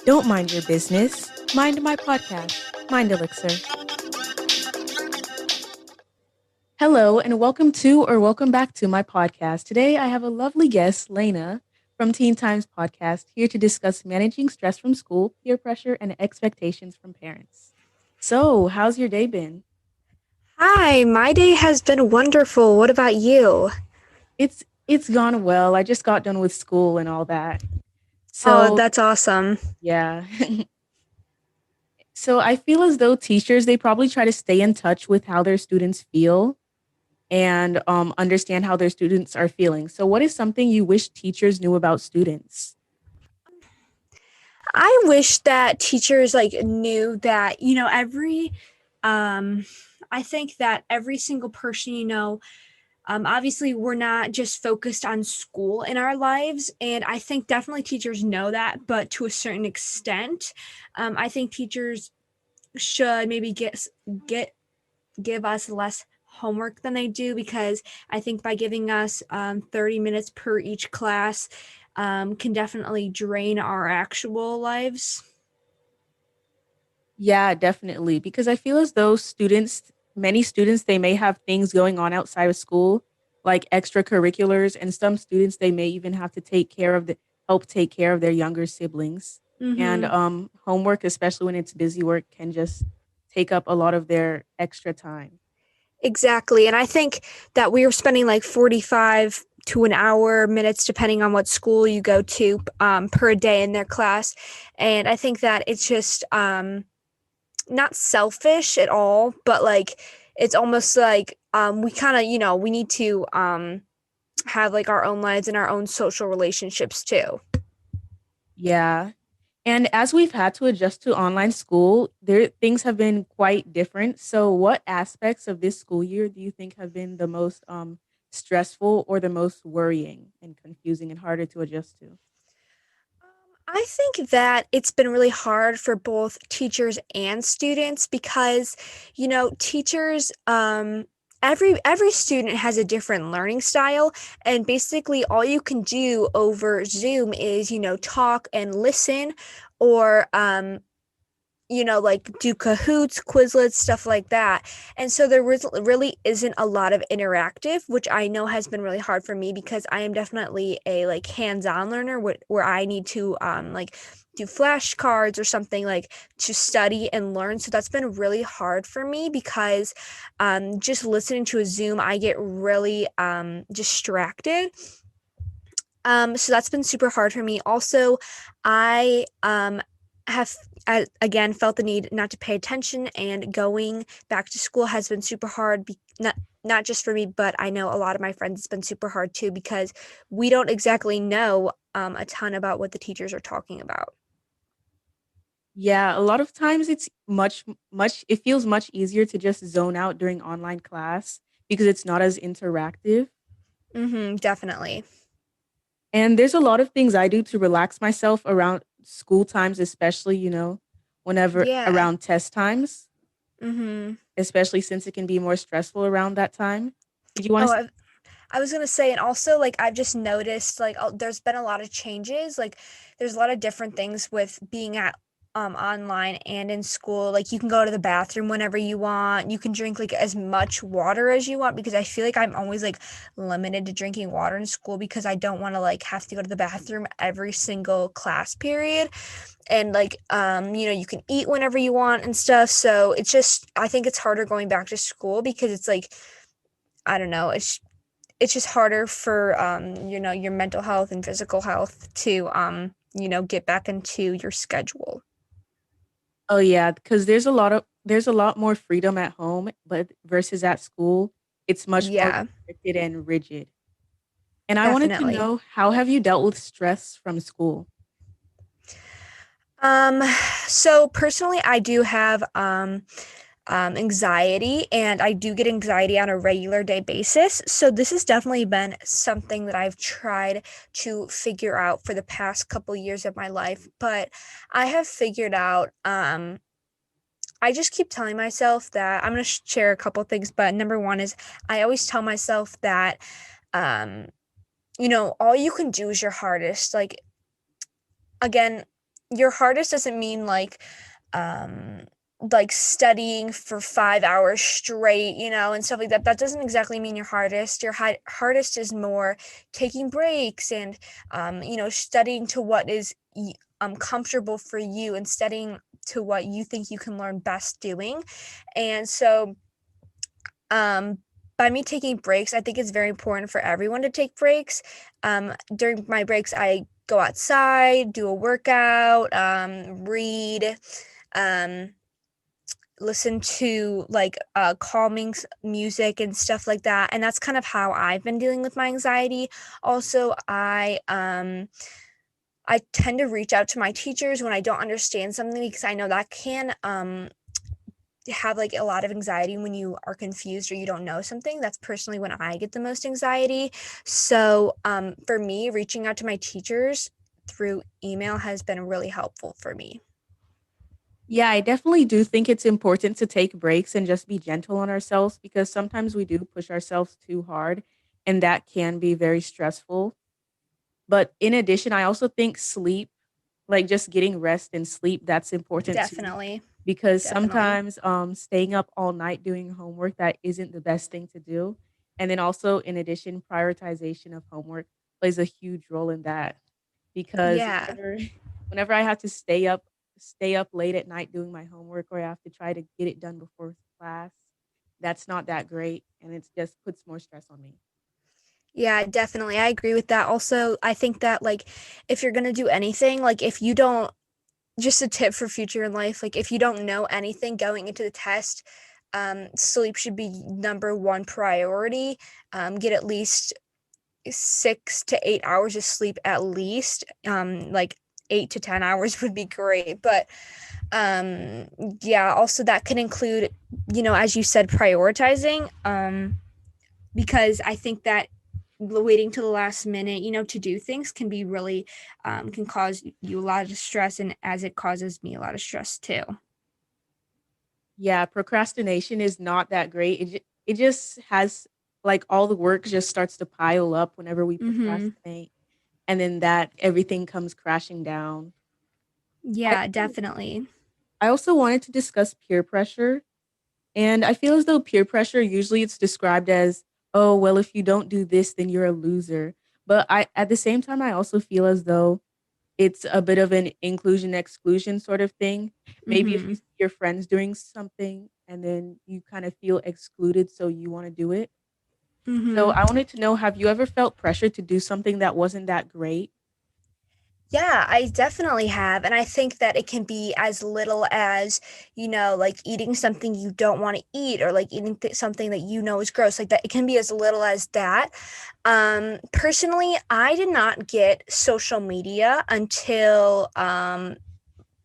Don't mind your business. Mind my podcast, Mind Elixir. Hello, and welcome back to my podcast. Today, I have a lovely guest, Laina, from Teen Times Podcast, here to discuss managing stress from school, peer pressure, and expectations from parents. So, how's your day been? Hi, my day has been wonderful. What about you? It's gone well. I just got done with school and all that. Oh, So, that's awesome. yeah. So, I feel as though teachers, they probably try to stay in touch with how their students feel and understand how their students are feeling. So, what is something you wish teachers knew about students? I wish that teachers knew that, every um I think that every single person, obviously we're not just focused on school in our lives, and I think definitely teachers know that, but to a certain extent. I think teachers should maybe get give us less homework than they do, because I think by giving us 30 minutes per each class can definitely drain our actual lives. Yeah, definitely. Because I feel as though many students, they may have things going on outside of school, like extracurriculars, and some students, they may even have to help take care of their younger siblings. And Mm-hmm. homework, especially when it's busy work, can just take up a lot of their extra time. Exactly. And I think that we were spending like 45 to an hour minutes, depending on what school you go to, per day in their class. And I think that it's just not selfish at all, but like it's almost like we kind of, we need to have like our own lives and our own social relationships too. Yeah. And as we've had to adjust to online school, there things have been quite different. So what aspects of this school year do you think have been the most stressful or the most worrying and confusing and harder to adjust to? I think that it's been really hard for both teachers and students because, teachers, every student has a different learning style, and basically all you can do over Zoom is, talk and listen, or like do Kahoots, Quizlets, stuff like that. And so really isn't a lot of interactive, which I know has been really hard for me because I am definitely a like hands-on learner where I need to like do flashcards or something like to study and learn. So that's been really hard for me because just listening to a Zoom, I get really distracted. So that's been super hard for me. Also, I have again felt the need not to pay attention, and going back to school has been super hard. Not just for me, but I know a lot of my friends it's been super hard too because we don't exactly know a ton about what the teachers are talking about. Yeah, a lot of times it's much it feels much easier to just zone out during online class because it's not as interactive. Mm-hmm, definitely. And there's a lot of things I do to relax myself around school times, especially, whenever Yeah. around test times, Mm-hmm. especially since it can be more stressful around that time. Did you want Oh, to? I was gonna say, and also like I've just noticed like there's been a lot of changes. Like there's a lot of different things with being at online and in school. Like you can go to the bathroom whenever you want. You can drink like as much water as you want, because I feel like I'm always like limited to drinking water in school because I don't want to like have to go to the bathroom every single class period. And like you can eat whenever you want and stuff. So it's just I think it's harder going back to school because it's like I don't know, it's just harder for your mental health and physical health to get back into your schedule. Oh yeah, because there's a lot more freedom at home, but versus at school, it's much more Yeah, restricted and rigid. And I wanted to definitely. know, how have you dealt with stress from school? um so personally I do have anxiety, and I do get anxiety on a regular day basis. So this has definitely been something that I've tried to figure out for the past couple years of my life. But I have figured out I just keep telling myself that I'm going to share a couple things, but number one is I always tell myself that, um, all you can do is your hardest. Like, again, your hardest doesn't mean um like studying for 5 hours straight, and stuff like that. That doesn't exactly mean your hardest. Your hardest is more taking breaks and studying to what is comfortable for you and studying to what you think you can learn best doing. And so um by me taking breaks, I think it's very important for everyone to take breaks. During my breaks, I go outside, do a workout, read, um, listen to like calming music and stuff like that. And that's kind of how I've been dealing with my anxiety. Also, I tend to reach out to my teachers when I don't understand something, because I know that can have like a lot of anxiety when you are confused or you don't know something. That's personally when I get the most anxiety. So for me, reaching out to my teachers through email has been really helpful for me. Yeah, I definitely do think it's important to take breaks and just be gentle on ourselves because sometimes we do push ourselves too hard and that can be very stressful. But in addition, I also think sleep, like just getting rest and sleep, that's important too. Definitely. Because Definitely. sometimes staying up all night doing homework that isn't the best thing to do. And then also in addition, prioritization of homework plays a huge role in that. Because Yeah. whenever I have to stay up late at night doing my homework or I have to try to get it done before class, that's not that great and it just puts more stress on me. Yeah, definitely. I agree with that. Also, I think that like if you're going to do anything, like if you don't, just a tip for future in life, like if you don't know anything going into the test, sleep should be number one priority. Get at least 6 to 8 hours of sleep at least. Like 8 to 10 hours would be great. But um yeah, also that can include, as you said, prioritizing. Because I think that waiting to the last minute, to do things can be really can cause you a lot of stress, and as it causes me a lot of stress too. Yeah, procrastination is not that great. It just has like all the work just starts to pile up whenever we Mm-hmm. procrastinate and then that everything comes crashing down. I Yeah, definitely. I also wanted to discuss peer pressure. And I feel as though peer pressure usually it's described as, oh, well, if you don't do this, then you're a loser. But I at the same time, I also feel as though it's a bit of an inclusion exclusion sort of thing. Maybe if you Mm-hmm. see your friends doing something and then you kind of feel excluded, so you want to do it. So Mm-hmm. I wanted to know, have you ever felt pressure to do something that wasn't that great? Yeah, I definitely have. And I think that it can be as little as, like eating something you don't want to eat, or like eating something that is gross. Like that, it can be as little as that. Personally, I did not get social media until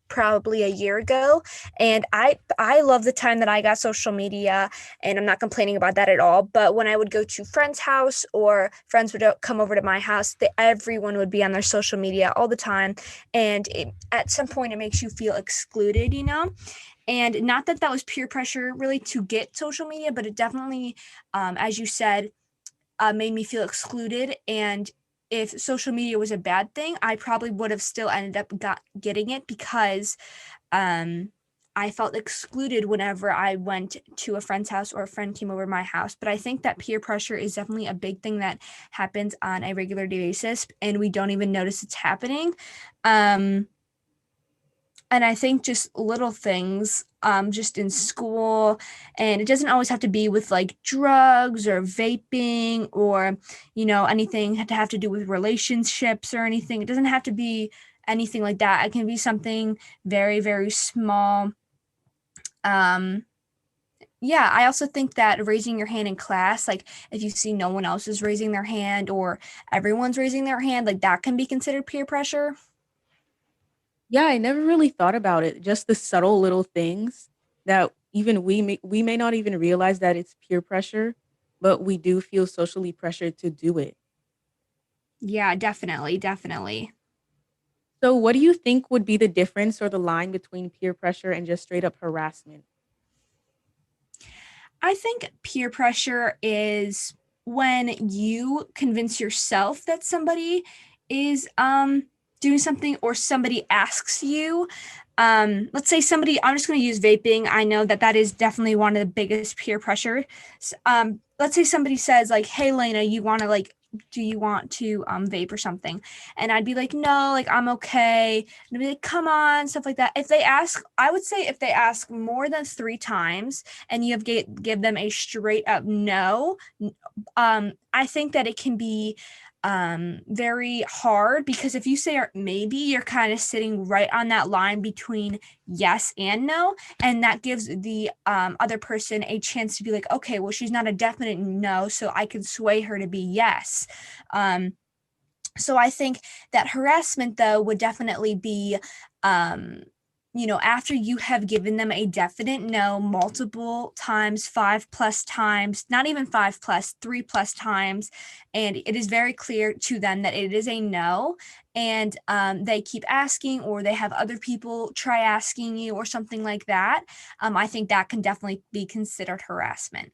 probably a year ago, and I love the time that I got social media, and I'm not complaining about that at all. But when I would go to friends house, or friends would come over to my house, everyone would be on their social media all the time, and at some point it makes you feel excluded, and not that that was peer pressure really to get social media, but it definitely, as you said, made me feel excluded. And if social media was a bad thing, I probably would have still ended up getting it, because um, I felt excluded whenever I went to a friend's house or a friend came over to my house. But I think that peer pressure is definitely a big thing that happens on a regular basis, and we don't even notice it's happening. Um, and I think just little things, just in school, and it doesn't always have to be with like drugs or vaping, or anything to have to do with relationships or anything. It doesn't have to be anything like that. It can be something very, very small. um yeah, I also think that raising your hand in class, like if you see no one else is raising their hand, or everyone's raising their hand, like that can be considered peer pressure. Yeah, I never really thought about it. Just the subtle little things that even we may not even realize that it's peer pressure, but we do feel socially pressured to do it. Yeah, definitely, definitely. So what do you think would be the difference or the line between peer pressure and just straight up harassment? I think peer pressure is when you convince yourself that somebody is doing something or somebody asks you, let's say somebody, I'm just going to use vaping. I know that that is definitely one of the biggest peer pressure. Let's say somebody says like, hey, Lena, you want to like, do you want to vape or something? And I'd be like, no, like I'm okay. And I'd be like, come on, stuff like that. If they ask, I would say if they ask more than 3 times and you have give them a straight up no, I think that it can be very hard because if you say maybe, you're kind of sitting right on that line between yes and no, and that gives the other person a chance to be like, okay, well, she's not a definite no, so I can sway her to be yes. um so I think that harassment, though, would definitely be, um, after you have given them a definite no multiple times, 5+ times, not even 5+, 3+ times, and it is very clear to them that it is a no, and they keep asking, or they have other people try asking you, or something like that. I think that can definitely be considered harassment.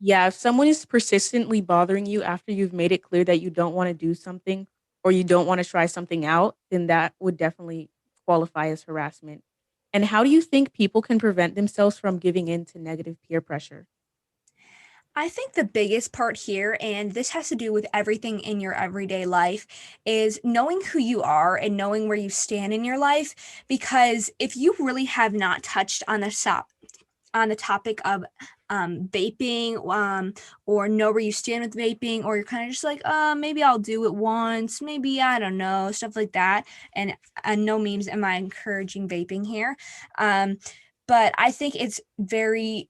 Yeah, if someone is persistently bothering you after you've made it clear that you don't want to do something or you don't want to try something out, then that would definitely qualify as harassment. And how do you think people can prevent themselves from giving in to negative peer pressure? I think the biggest part here, and this has to do with everything in your everyday life, is knowing who you are and knowing where you stand in your life. Because if you really have not touched on the topic of vaping, or know where you stand with vaping, or you're kind of just like, maybe I'll do it once, maybe I don't know, stuff like that. And no means am I encouraging vaping here, um, but I think it's very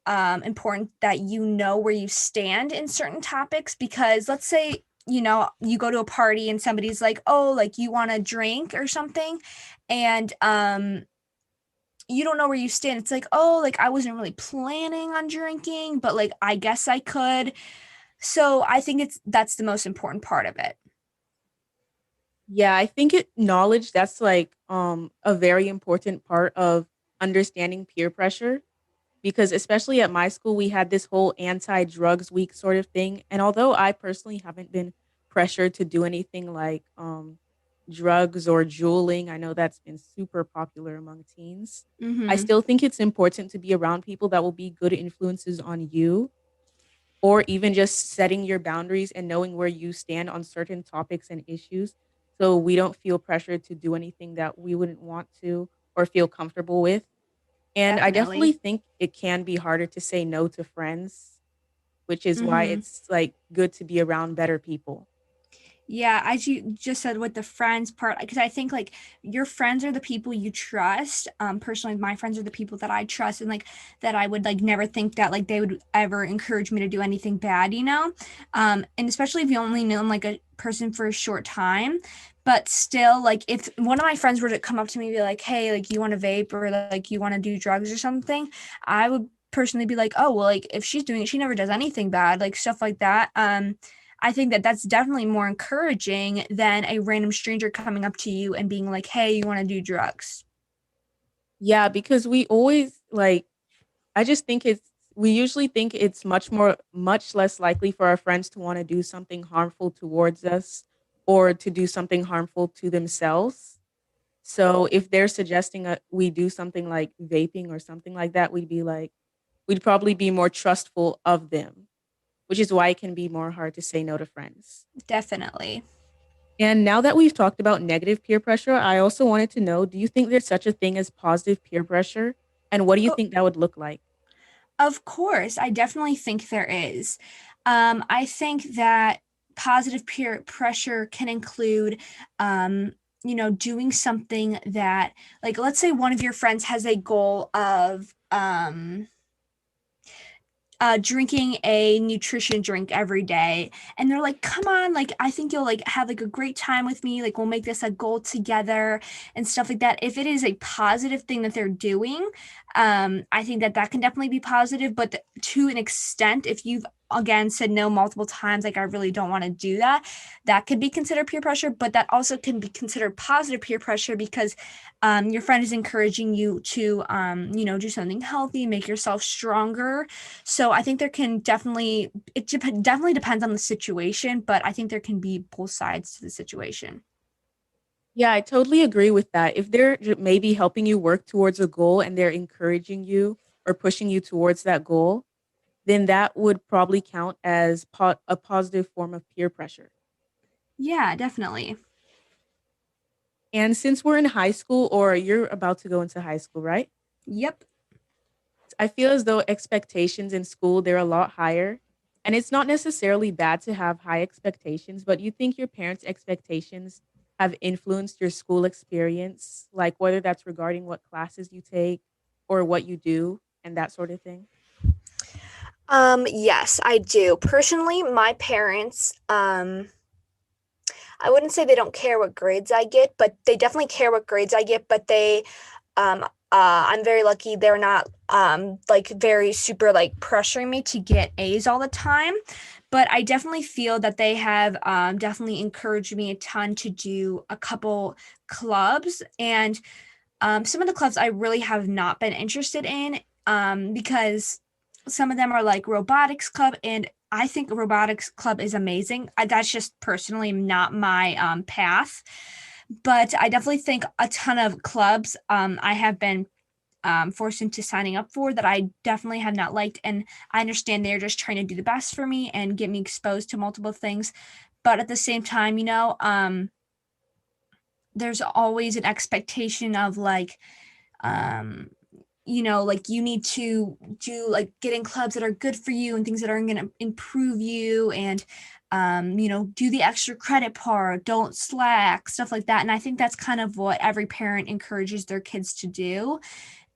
important that you know where you stand in certain topics, because let's say you go to a party and somebody's like, oh, like you want a drink or something, and you don't know where you stand. It's like, oh, like I wasn't really planning on drinking, but like I guess I could. So I think that's the most important part of it. Yeah, I think it knowledge that's like a very important part of understanding peer pressure because especially at my school we had this whole anti-drugs week sort of thing, and although I personally haven't been pressured to do anything like drugs or juuling, I know that's been super popular among teens. I Mm-hmm. still think it's important to be around people that will be good influences on you, or even just setting your boundaries and knowing where you stand on certain topics and issues so we don't feel pressured to do anything that we wouldn't want to or feel comfortable with. And I definitely Definitely. think it can be harder to say no to friends, which is why Mm-hmm. it's like good to be around better people. Yeah, as you just said with the friends part, because I think like your friends are the people you trust. Personally, my friends are the people that I trust, and like that I would like never think that like they would ever encourage me to do anything bad, you know? And especially if you only know like a person for a short time. But still, like if one of my friends were to come up to me and be like, hey, like you want to vape, or like you want to do drugs or something, I would personally be like, oh, well, like if she's doing it, she never does anything bad, like stuff like that. I think that that's definitely more encouraging than a random stranger coming up to you and being like, "Hey, you want to do drugs?" Yeah, because we always like I just think we usually think it's much less likely for our friends to want to do something harmful towards us or to do something harmful to themselves. So if they're suggesting we do something like vaping or something like that, we'd probably be more trustful of them, which is why it can be more hard to say no to friends. Definitely. And now that we've talked about negative peer pressure, I also wanted to know, do you think there's such a thing as positive peer pressure? And what do you Oh, think that would look like? of course, I definitely think there is. I think that positive peer pressure can include, doing something that, like, let's say one of your friends has a goal of, drinking a nutrition drink every day, and they're like, come on, like I think you'll like have like a great time with me, like we'll make this a goal together and stuff like that. If it is a positive thing that they're doing, I think that that can definitely be positive, but to an extent, if you've again said no multiple times, like I really don't want to do that, that could be considered peer pressure, but that also can be considered positive peer pressure because your friend is encouraging you to do something healthy, make yourself stronger. So I think there can definitely, definitely depends on the situation, but I think there can be both sides to the situation. Yeah, I totally agree with that. If they're maybe helping you work towards a goal and they're encouraging you or pushing you towards that goal, then that would probably count as a positive form of peer pressure. Yeah, definitely. And since we're in high school, or you're about to go into high school, right? Yep. I feel as though expectations in school, they're a lot higher. And it's not necessarily bad to have high expectations, but you think your parents' expectations have influenced your school experience, like whether that's regarding what classes you take or what you do and that sort of thing? Yes, I do. Personally, my parents, I wouldn't say they don't care what grades I get, but they definitely care what grades I get, but I'm very lucky they're not like very super like pressuring me to get A's all the time. But I definitely feel that they have definitely encouraged me a ton to do a couple clubs. And some of the clubs I really have not been interested in because some of them are like robotics club, and I think robotics club is amazing. That's just personally not my path, but I definitely think a ton of clubs I have been forced into signing up for that I definitely have not liked. And I understand they're just trying to do the best for me and get me exposed to multiple things. But at the same time, there's always an expectation of like, um, like you need to do like getting clubs that are good for you and things that are going to improve you and do the extra credit part, don't slack, stuff like that. And I think that's kind of what every parent encourages their kids to do.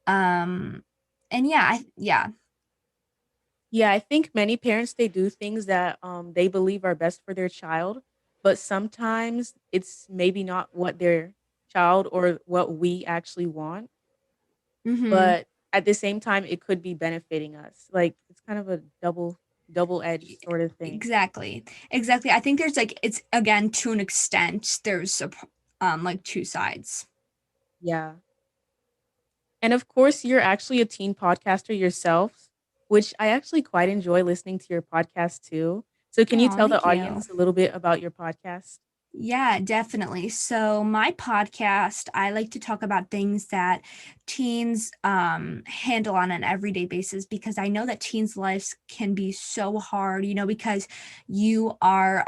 Um, and yeah. Yeah, I think many parents they do things that they believe are best for their child, but sometimes it's maybe not what their child or what we actually want. Mm-hmm. But at the same time, it could be benefiting us. Like, it's kind of a double-edged sort of thing. Exactly. Exactly. I think there's like it's again to an extent there's like two sides. Yeah. And of course, you're actually a teen podcaster yourself, which I actually quite enjoy listening to your podcast too. So can you Oh, tell the thank you. audience a little bit about your podcast? Yeah, definitely. So, my podcast, I like to talk about things that teens handle on an everyday basis because I know that teens' lives can be so hard, because you are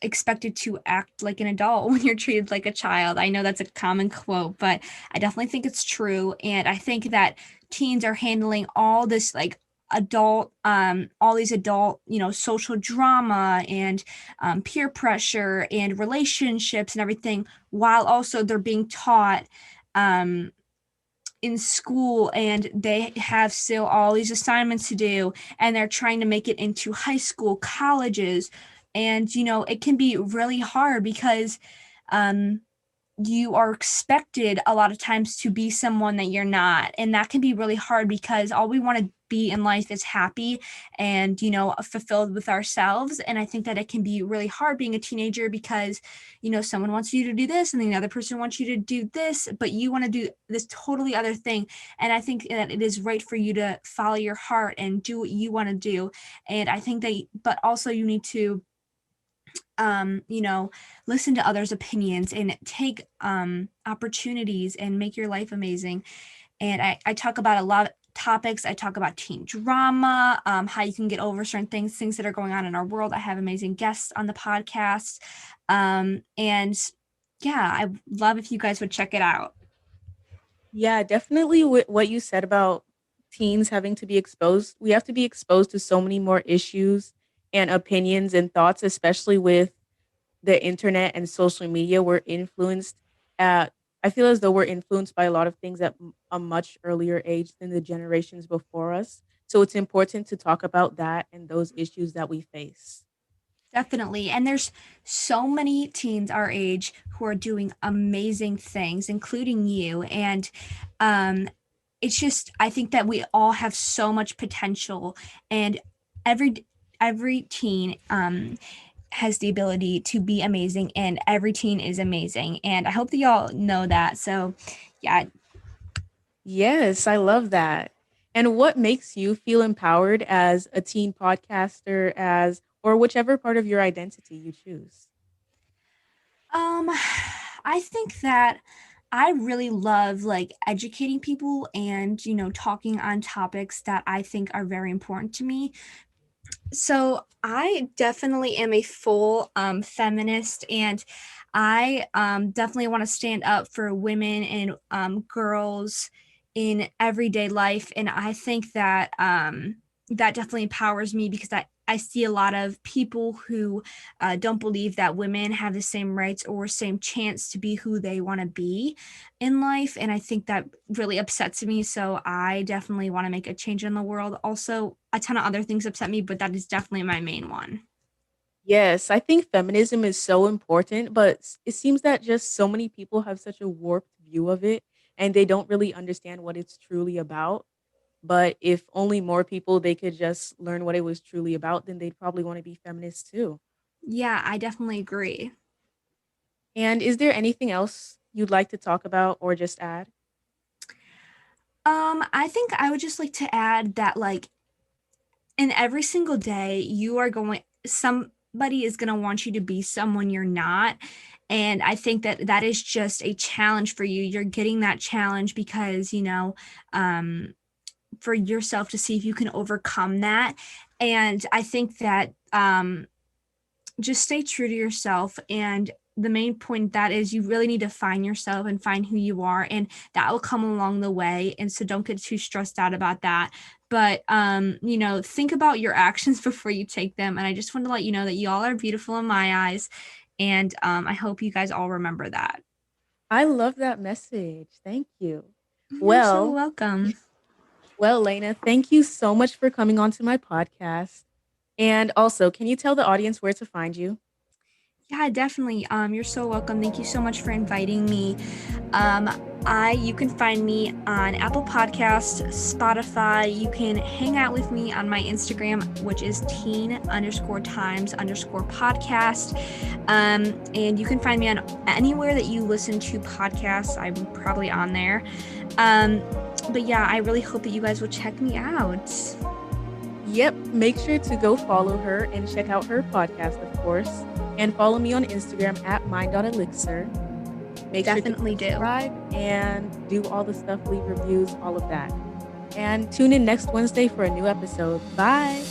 expected to act like an adult when you're treated like a child. I know that's a common quote, but I definitely think it's true. And I think that teens are handling all this like all these adult social drama and peer pressure and relationships and everything while also they're being taught um, in school and they have still all these assignments to do and they're trying to make it into high school colleges and it can be really hard because um, you are expected a lot of times to be someone that you're not. And that can be really hard because all we want to be in life is happy and, fulfilled with ourselves. And I think that it can be really hard being a teenager because, someone wants you to do this and the other person wants you to do this, but you want to do this totally other thing. And I think that it is right for you to follow your heart and do what you want to do. And I think that, but also you need to um, you know, listen to others' opinions and take opportunities and make your life amazing. And I talk about a lot of topics. I talk about teen drama, how you can get over certain things that are going on in our world. I have amazing guests on the podcast. And yeah, I love if you guys would check it out. Yeah, definitely what you said about teens having to be exposed. We have to be exposed to so many more issues and opinions and thoughts, especially with the internet and social media. We're influenced at I feel as though we're influenced by a lot of things at a much earlier age than the generations before us. So it's important to talk about that and those issues that we face. Definitely. And there's so many teens our age who are doing amazing things, including you. And um, it's just, I think that we all have so much potential, and every every teen has the ability to be amazing, and every teen is amazing. And I hope that y'all know that. So, yeah, Yes, I love that. And what makes you feel empowered as a teen podcaster, or whichever part of your identity you choose? Um, I think that I really love like educating people and, talking on topics that I think are very important to me. So I definitely am a full feminist, and I definitely want to stand up for women and girls in everyday life. And I think that that definitely empowers me because I see a lot of people who don't believe that women have the same rights or same chance to be who they want to be in life. And I think that really upsets me. So I definitely want to make a change in the world. Also, a ton of other things upset me, but that is definitely my main one. Yes, I think feminism is so important, but it seems that just so many people have such a warped view of it and they don't really understand what it's truly about. But if only more people they could just learn what it was truly about, then they'd probably want to be feminists too. Yeah, I definitely agree. And is there anything else you'd like to talk about or just add? I think I would just like to add that like in every single day you are going somebody is going to want you to be someone you're not, and I think that that is just a challenge for you. You're getting that challenge because um for yourself to see if you can overcome that. And I think that just stay true to yourself, and the main point that is you really need to find yourself and find who you are, and that will come along the way. And so don't get too stressed out about that, but think about your actions before you take them. And I just want to let you know that you all are beautiful in my eyes, and I hope you guys all remember that. I love that message. Thank you. You're so Well, welcome. well, Lena, thank you so much for coming on to my podcast. And also, can you tell the audience where to find you? Yeah, definitely. You're so welcome. Thank you so much for inviting me. Um, you can find me on Apple Podcasts, Spotify. You can hang out with me on my Instagram, which is teen_times_podcast. And you can find me on anywhere that you listen to podcasts. I'm probably on there. But yeah, I really hope that you guys will check me out. Yep, make sure to go follow her and check out her podcast, of course. And follow me on Instagram at mind.elixir. Make sure to Definitely do. subscribe and do all the stuff, leave reviews, all of that. And tune in next Wednesday for a new episode. Bye.